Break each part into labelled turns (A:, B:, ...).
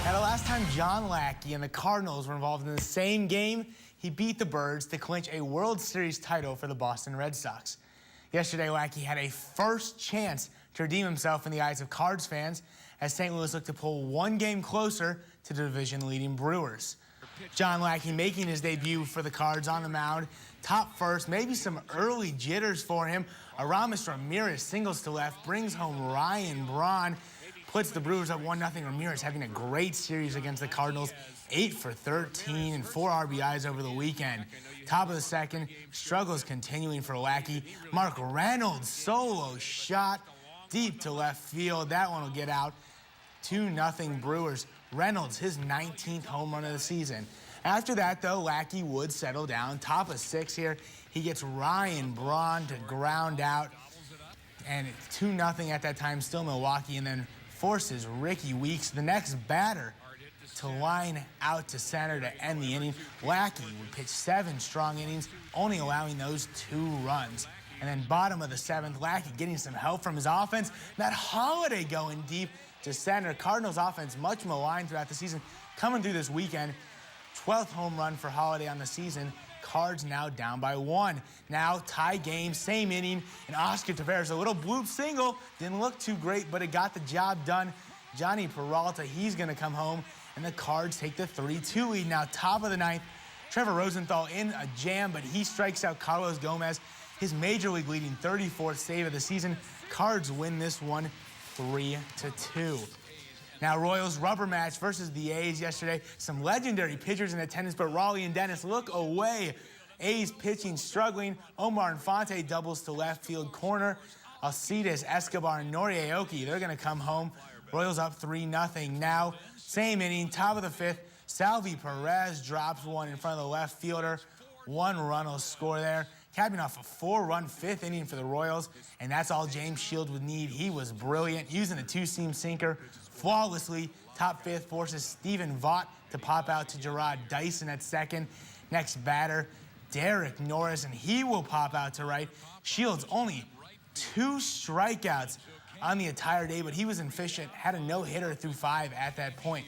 A: Now, the last time John Lackey and the Cardinals were involved in the same game, he beat the Birds to clinch a World Series title for the Boston Red Sox. Yesterday, Lackey had a first chance to redeem himself in the eyes of Cards fans as St. Louis looked to pull one game closer to the division-leading Brewers. John Lackey making his debut for the Cards on the mound, top first, maybe some early jitters for him. Aramis Ramirez singles to left, brings home Ryan Braun, puts the Brewers up 1-0. Ramirez having a great series against the Cardinals, 8 for 13 and 4 RBIs over the weekend. Top of the second, struggles continuing for Lackey. Mark Reynolds solo shot deep to left field. That one will get out. 2-0 Brewers. Reynolds, his 19th home run of the season. After that, though, Lackey would settle down. Top of 6 here. He gets Ryan Braun to ground out. And 2-0 at that time, still Milwaukee, and then forces Ricky Weeks, the next batter, to line out to center to end the inning. Lackey would pitch 7 strong innings, only allowing those 2 runs. And then bottom of the 7th, Lackey getting some help from his offense. Matt Holliday going deep to center. Cardinals offense much maligned throughout the season. Coming through this weekend, 12th home run for Holliday on the season. Cards now down by 1. Now tie game, same inning, and Oscar Taveras, a little bloop single. Didn't look too great, but it got the job done. Johnny Peralta, he's going to come home, and the Cards take the 3-2 lead. Now top of the 9th, Trevor Rosenthal in a jam, but he strikes out Carlos Gomez, his major league leading 34th save of the season. Cards win this one 3-2. Now, Royals rubber match versus the A's yesterday. Some legendary pitchers in attendance, but Raleigh and Dennis look away. A's pitching struggling. Omar Infante doubles to left field corner. Alcides, Escobar, and Noriaoki, they're going to come home. Royals up 3-0. Now, same inning, top of the 5th. Salvi Perez drops one in front of the left fielder. 1 run will score there. Capping off a 4-run 5th inning for the Royals, and that's all James Shields would need. He was brilliant, using a 2-seam sinker flawlessly. Top 5th forces Stephen Vaught to pop out to Gerard Dyson at second. Next batter, Derek Norris, and he will pop out to right. Shields only 2 strikeouts on the entire day, but he was efficient, had a no-hitter through 5 at that point.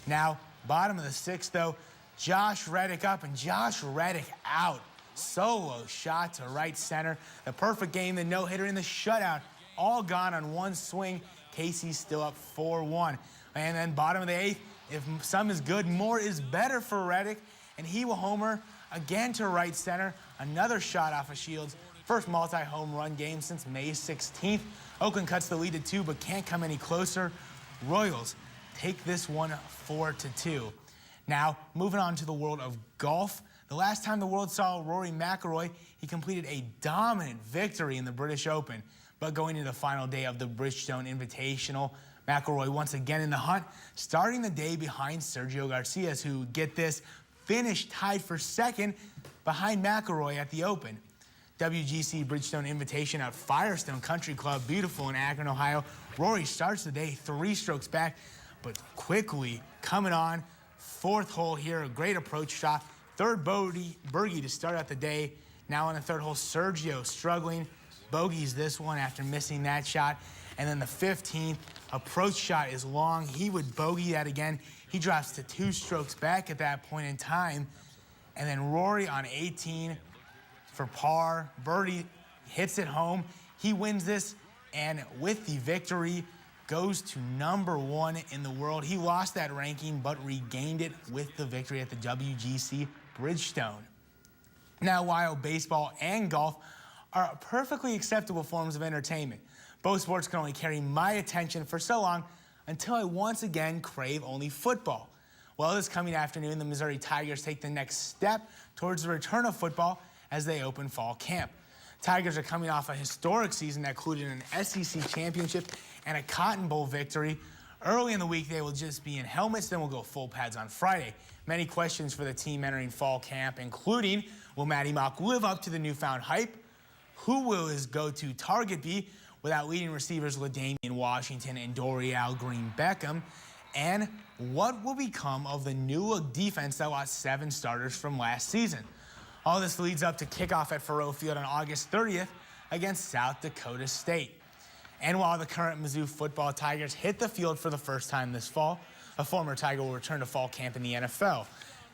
A: Now, bottom of the 6th, though, Josh Reddick up and Josh Reddick out. Solo shot to right center. The perfect game, the no-hitter in the shutout, all gone on 1 swing. Casey's still up 4-1. And then bottom of the 8th, if some is good, more is better for Reddick, and he will homer again to right center. Another shot off of Shields. First multi-home run game since May 16th. Oakland cuts the lead to 2, but can't come any closer. Royals take this one 4-2. Now, moving on to the world of golf. The last time the world saw Rory McIlroy, he completed a dominant victory in the British Open. But going into the final day of the Bridgestone Invitational, McIlroy once again in the hunt, starting the day behind Sergio Garcia, who, get this, finished tied for 2nd behind McIlroy at the Open. WGC Bridgestone Invitation at Firestone Country Club, beautiful in Akron, Ohio. Rory starts the day 3 strokes back, but quickly coming on. 4th hole here, a great approach shot. 3rd bogey to start out the day. Now on the 3rd hole, Sergio struggling. Bogeys this one after missing that shot. And then the 15th approach shot is long. He would bogey that again. He drops to 2 strokes back at that point in time. And then Rory on 18 for par. Birdie hits it home. He wins this, and with the victory, goes to #1 in the world. He lost that ranking, but regained it with the victory at the WGC Bridgestone. Now, while baseball and golf are perfectly acceptable forms of entertainment, both sports can only carry my attention for so long until I once again crave only football. Well, this coming afternoon, the Missouri Tigers take the next step towards the return of football as they open fall camp. Tigers are coming off a historic season that included an SEC championship and a Cotton Bowl victory. Early in the week, they will just be in helmets, then we'll go full pads on Friday. Many questions for the team entering fall camp, including, will Matty Mock live up to the newfound hype? Who will his go-to target be without leading receivers LaDainian Washington and Dorial Green-Beckham? And what will become of the new-look defense that lost 7 starters from last season? All this leads up to kickoff at Faurot Field on August 30th against South Dakota State. And while the current Mizzou football Tigers hit the field for the first time this fall, A former Tiger will return to fall camp in the NFL.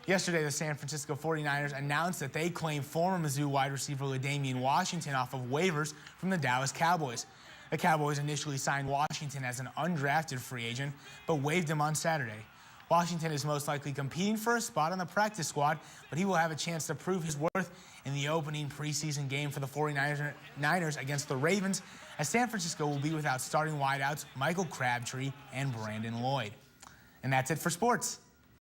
A: Yesterday, the San Francisco 49ers announced that they claimed former Mizzou wide receiver LaDainian Washington off of waivers from the Dallas Cowboys. The Cowboys initially signed Washington as an undrafted free agent, but waived him on Saturday. Washington is most likely competing for a spot on the practice squad, but he will have a chance to prove his worth in the opening preseason game for the 49ers against the Ravens, as San Francisco will be without starting wideouts Michael Crabtree and Brandon Lloyd. And that's it for sports.